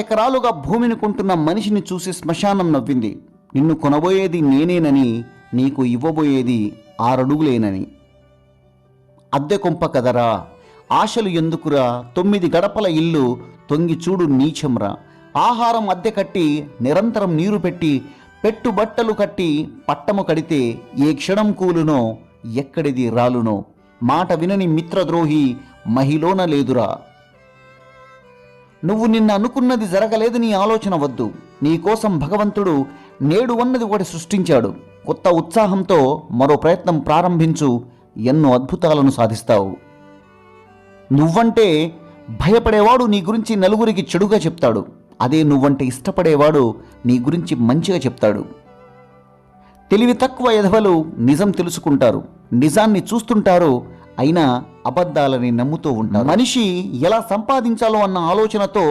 ఎకరాలుగా భూమిని కొంటున్న మనిషిని చూసి శ్మశానం నవ్వింది. నిన్ను కొనబోయేది నేనేనని, నీకు ఇవ్వబోయేది 6 అడుగులేనని. అద్దె కొంప కదరా, ఆశలు ఎందుకురా, 9 గడపల ఇల్లు తొంగి చూడు నీచంరా. ఆహారం అద్దె కట్టి, నిరంతరం నీరు పెట్టి, పెట్టుబట్టలు కట్టి, పట్టము కడితే ఏ క్షణం కూలునో, ఎక్కడిది రాలునో. మాట వినని మిత్రద్రోహి మహిలోన లేదురా. నువ్వు నిన్న అనుకున్నది జరగలేదు, నీ ఆలోచన వద్దు. నీకోసం భగవంతుడు నేడు అన్నది ఒకటి సృష్టించాడు. కొత్త ఉత్సాహంతో మరో ప్రయత్నం ప్రారంభించు, ఎన్నో అద్భుతాలను సాధిస్తావు. నువ్వంటే భయపడేవాడు నీ గురించి నలుగురికి చెడుగా చెప్తాడు. అదే నువ్వంటే ఇష్టపడేవాడు నీ గురించి మంచిగా చెప్తాడు. తెలివి తక్కువ ఎదవలు నిజం తెలుసుకుంటారు, నిజాన్ని చూస్తుంటారు, అయినా అబద్ధాలని నమ్ముతూ ఉంటారు. మనిషి ఎలా సంపాదించాలో అన్న ఆలోచనతో